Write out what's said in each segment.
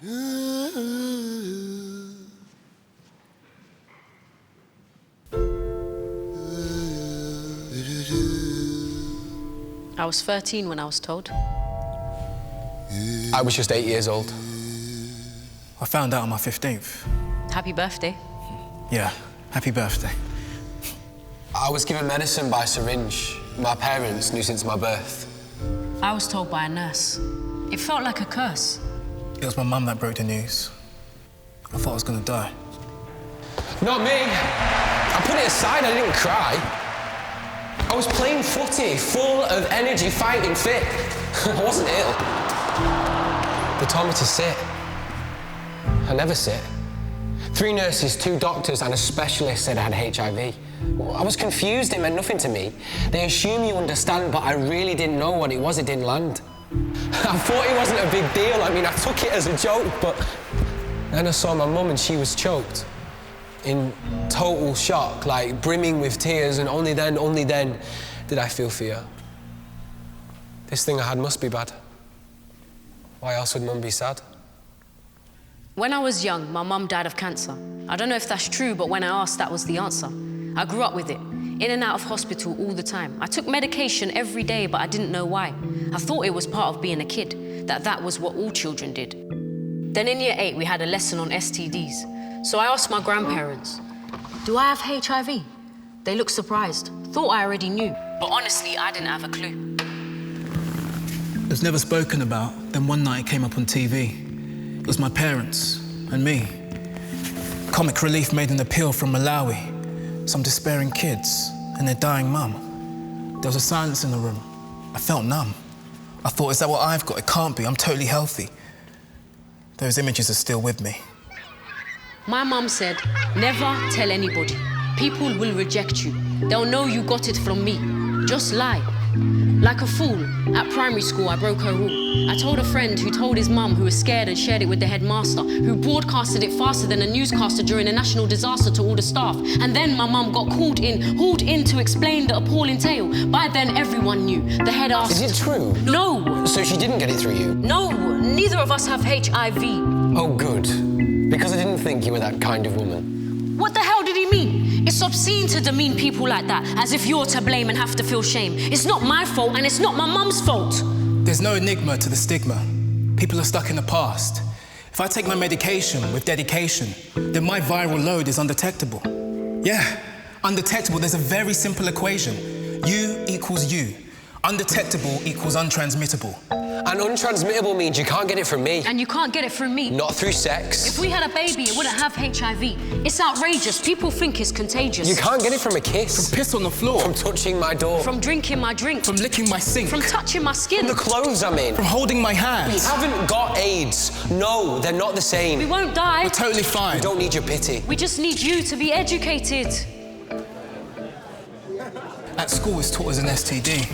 I was 13 when I was told. I was just 8 years old. I found out on my 15th. Happy birthday. Yeah, happy birthday. I was given medicine by syringe. My parents knew since my birth. I was told by a nurse. It felt like a curse. It was my mum that broke the news. I thought I was gonna die. Not me. I put it aside, I didn't cry. I was playing footy, full of energy, fighting fit. I wasn't ill. They told me to sit. I never sit. 3 nurses, 2 doctors and a specialist said I had HIV. I was confused, it meant nothing to me. They assume you understand, but I really didn't know what it was, it didn't land. I thought it wasn't a big deal, I mean, I took it as a joke, but then I saw my mum and she was choked. In total shock, like brimming with tears, and only then did I feel fear. This thing I had must be bad. Why else would Mum be sad? When I was young, my mum died of cancer. I don't know if that's true, but when I asked, that was the answer. I grew up with it, in and out of hospital all the time. I took medication every day, but I didn't know why. I thought it was part of being a kid, that was what all children did. Then in year 8, we had a lesson on STDs. So I asked my grandparents, do I have HIV? They looked surprised, thought I already knew. But honestly, I didn't have a clue. It was never spoken about. Then one night it came up on TV. It was my parents and me. Comic Relief made an appeal from Malawi. Some despairing kids and their dying mum. There was a silence in the room. I felt numb. I thought, is that what I've got? It can't be, I'm totally healthy. Those images are still with me. My mum said, never tell anybody. People will reject you. They'll know you got it from me. Just lie. Like a fool, at primary school, I broke her rule. I told a friend who told his mum, who was scared and shared it with the headmaster, who broadcasted it faster than a newscaster during a national disaster to all the staff. And then my mum got hauled in to explain the appalling tale. By then, everyone knew. The head asked... Is it true? No. So she didn't get it through you? No, neither of us have HIV. Oh, good. Because I didn't think you were that kind of woman. What the hell did he mean? It's obscene to demean people like that, as if you're to blame and have to feel shame. It's not my fault, and it's not my mum's fault. There's no enigma to the stigma. People are stuck in the past. If I take my medication with dedication, then my viral load is undetectable. Yeah, undetectable. There's a very simple equation. U equals U. Undetectable equals untransmittable. And untransmittable means you can't get it from me. And you can't get it from me. Not through sex. If we had a baby, it wouldn't have HIV. It's outrageous. People think it's contagious. You can't get it from a kiss. From piss on the floor. From touching my door. From drinking my drink. From licking my sink. From touching my skin. From the clothes I'm in. From holding my hands. We haven't got AIDS. No, they're not the same. We won't die. We're totally fine. We don't need your pity. We just need you to be educated. At school, it's taught as an STD.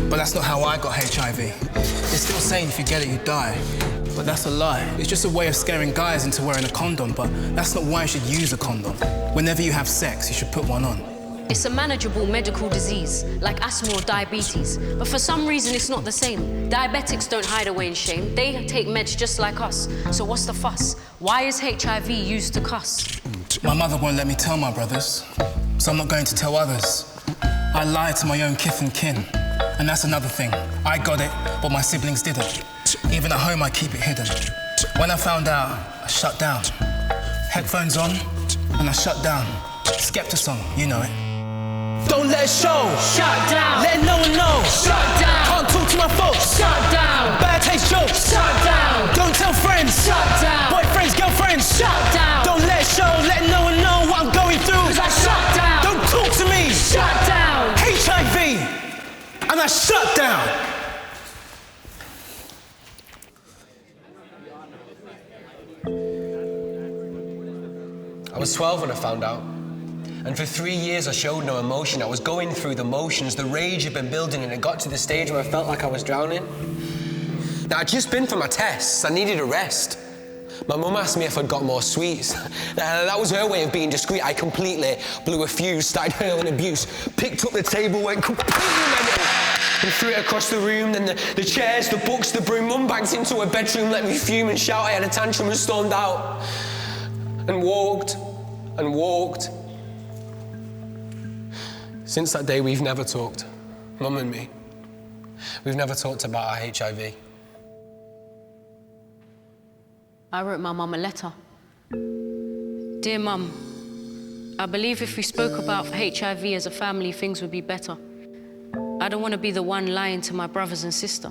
But that's not how I got HIV. They're still saying if you get it, you die. But that's a lie. It's just a way of scaring guys into wearing a condom, but that's not why you should use a condom. Whenever you have sex, you should put one on. It's a manageable medical disease, like asthma or diabetes. But for some reason, it's not the same. Diabetics don't hide away in shame. They take meds just like us. So what's the fuss? Why is HIV used to cuss? My mother won't let me tell my brothers, so I'm not going to tell others. I lie to my own kith and kin. And that's another thing. I got it, but my siblings didn't. Even at home, I keep it hidden. When I found out, I shut down. Headphones on, and I shut down. Skepta song, you know it. Don't let it show. Shut down. Let no one know. Shut down. Can't talk to my folks. Shut down. Bad taste jokes. Shut down. Don't tell friends. Shut down. Boyfriends, girlfriends. Shut down. Don't let it show. Let no one know what I'm going through. 'Cause I shut down. Don't talk to me. Shut down. HIV. And I shut down. I was 12 when I found out. And for 3 years I showed no emotion. I was going through the motions. The rage had been building and it got to the stage where I felt like I was drowning. Now, I'd just been for my tests. I needed a rest. My mum asked me if I'd got more sweets. That was her way of being discreet. I completely blew a fuse, started hurling abuse, picked up the table, went completely mental. and threw it across the room. Then the chairs, the books, the broom. Mum backed into her bedroom, let me fume and shout. I had a tantrum and stormed out. And walked and walked. Since that day, we've never talked. Mum and me. We've never talked about our HIV. I wrote my mum a letter. Dear Mum, I believe if we spoke about HIV as a family, things would be better. I don't want to be the one lying to my brothers and sister.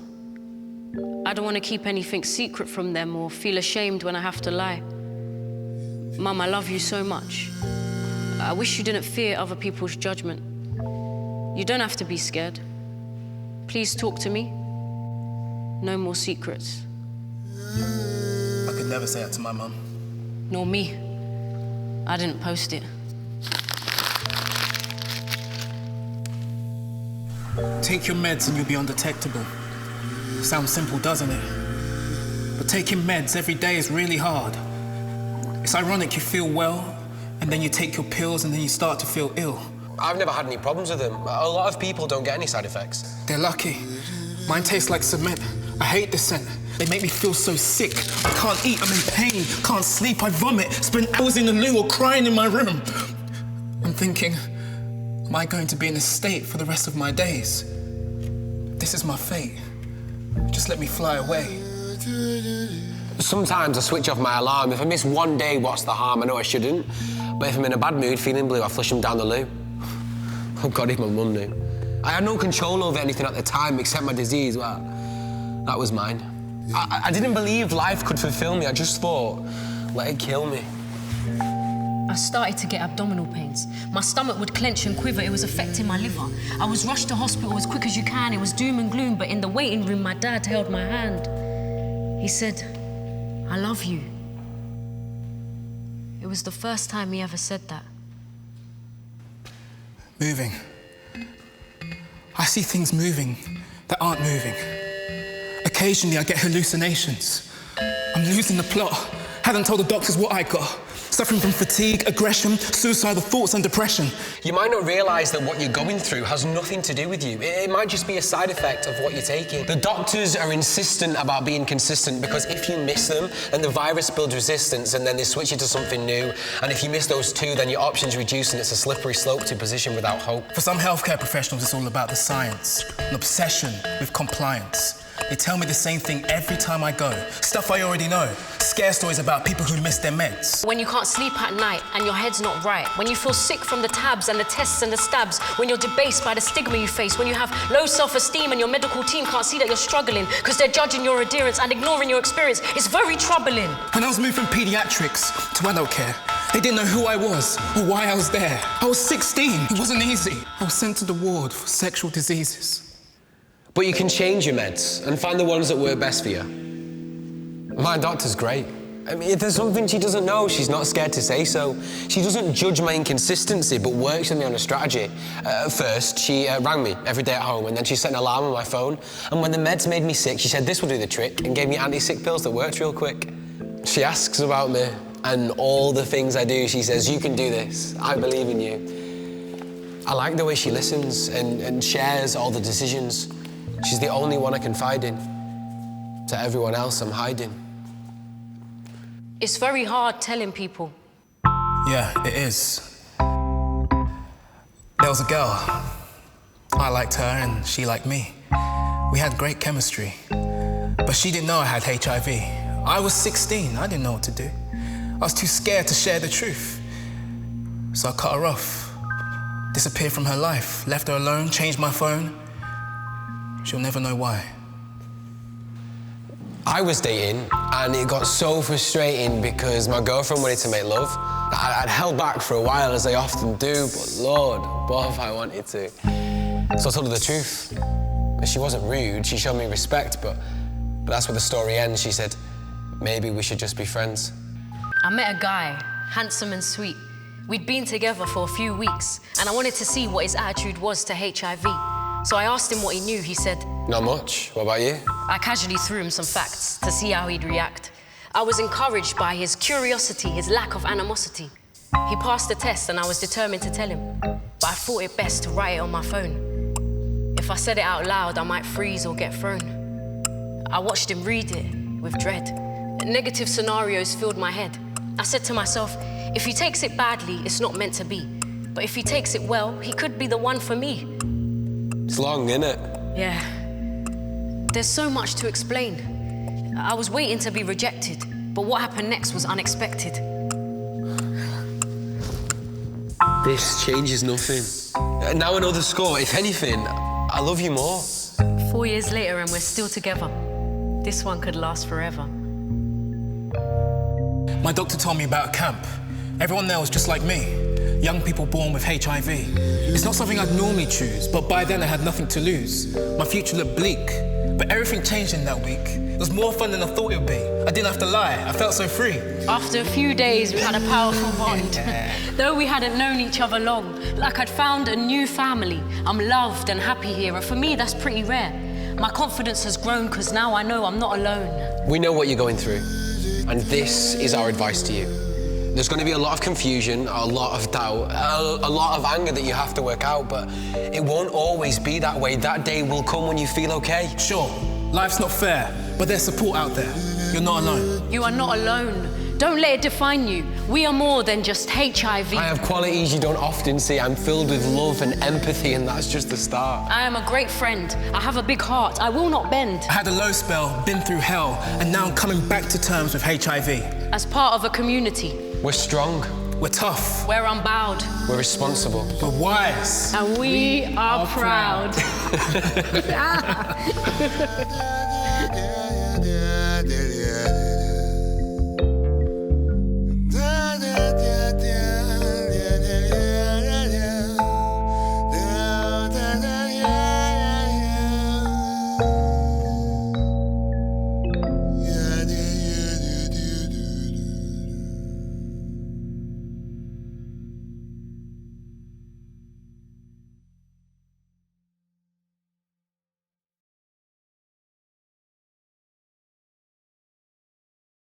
I don't want to keep anything secret from them or feel ashamed when I have to lie. Mum, I love you so much. I wish you didn't fear other people's judgment. You don't have to be scared. Please talk to me. No more secrets. I could never say that to my mum. Nor me. I didn't post it. Take your meds and you'll be undetectable. Sounds simple, doesn't it? But taking meds every day is really hard. It's ironic you feel well, and then you take your pills and then you start to feel ill. I've never had any problems with them. A lot of people don't get any side effects. They're lucky. Mine tastes like cement. I hate the scent. They make me feel so sick. I can't eat, I'm in pain, can't sleep, I vomit, spend hours in the loo or crying in my room. I'm thinking, am I going to be in this state for the rest of my days? This is my fate. Just let me fly away. Sometimes I switch off my alarm. If I miss one day, what's the harm? I know I shouldn't. But if I'm in a bad mood, feeling blue, I flush them down the loo. Oh God, if my mum knew. I had no control over anything at the time except my disease. Well, that was mine. I didn't believe life could fulfill me. I just thought, let it kill me. I started to get abdominal pains. My stomach would clench and quiver. It was affecting my liver. I was rushed to hospital as quick as you can. It was doom and gloom, but in the waiting room, my dad held my hand. He said, I love you. It was the first time he ever said that. Moving. I see things moving that aren't moving. Occasionally I get hallucinations. I'm losing the plot. Hadn't told the doctors what I got. Suffering from fatigue, aggression, suicidal thoughts and depression. You might not realise that what you're going through has nothing to do with you. It might just be a side effect of what you're taking. The doctors are insistent about being consistent because if you miss them, then the virus builds resistance and then they switch you to something new. And if you miss those two, then your options reduce and it's a slippery slope to a position without hope. For some healthcare professionals, it's all about the science, an obsession with compliance. They tell me the same thing every time I go. Stuff I already know. Scare stories about people who miss their meds. When you can't sleep at night and your head's not right. When you feel sick from the tabs and the tests and the stabs. When you're debased by the stigma you face. When you have low self-esteem and your medical team can't see that you're struggling because they're judging your adherence and ignoring your experience. It's very troubling. When I was moved from pediatrics to adult care, they didn't know who I was or why I was there. I was 16. It wasn't easy. I was sent to the ward for sexual diseases. But you can change your meds and find the ones that work best for you. My doctor's great. I mean, if there's something she doesn't know, she's not scared to say so. She doesn't judge my inconsistency, but works with me on a strategy. First, she rang me every day at home, and then she set an alarm on my phone. And when the meds made me sick, she said this will do the trick, and gave me anti-sick pills that worked real quick. She asks about me, and all the things I do, she says, you can do this. I believe in you. I like the way she listens and shares all the decisions. She's the only one I confide in. To everyone else, I'm hiding. It's very hard telling people. Yeah, it is. There was a girl. I liked her and she liked me. We had great chemistry. But she didn't know I had HIV. I was 16, I didn't know what to do. I was too scared to share the truth. So I cut her off, disappeared from her life, left her alone, changed my phone. She'll never know why. I was dating, and it got so frustrating because my girlfriend wanted to make love. I'd held back for a while, as I often do, but Lord, above, I wanted to. So I told her the truth. She wasn't rude, she showed me respect, but that's where the story ends. She said, maybe we should just be friends. I met a guy, handsome and sweet. We'd been together for a few weeks, and I wanted to see what his attitude was to HIV. So I asked him what he knew. He said, not much. What about you? I casually threw him some facts to see how he'd react. I was encouraged by his curiosity, his lack of animosity. He passed the test and I was determined to tell him, but I thought it best to write it on my phone. If I said it out loud, I might freeze or get thrown. I watched him read it with dread. Negative scenarios filled my head. I said to myself, if he takes it badly, it's not meant to be. But if he takes it well, he could be the one for me. It's long, innit? Yeah. There's so much to explain. I was waiting to be rejected, but what happened next was unexpected. This changes nothing. Now I know the score. If anything, I love you more. 4 years later and we're still together. This one could last forever. My doctor told me about a camp. Everyone there was just like me. Young people born with HIV. It's not something I'd normally choose, but by then I had nothing to lose. My future looked bleak, but everything changed in that week. It was more fun than I thought it would be. I didn't have to lie, I felt so free. After a few days, we had a powerful bond. Though we hadn't known each other long, like I'd found a new family. I'm loved and happy here, and for me, that's pretty rare. My confidence has grown, because now I know I'm not alone. We know what you're going through, and this is our advice to you. There's going to be a lot of confusion, a lot of doubt, a lot of anger that you have to work out, but it won't always be that way. That day will come when you feel okay. Sure, life's not fair, but there's support out there. You're not alone. You are not alone. Don't let it define you. We are more than just HIV. I have qualities you don't often see. I'm filled with love and empathy, and that's just the start. I am a great friend. I have a big heart. I will not bend. I had a low spell, been through hell, and now I'm coming back to terms with HIV. As part of a community. We're strong. We're tough. We're unbowed. We're responsible. We're wise. And we are proud.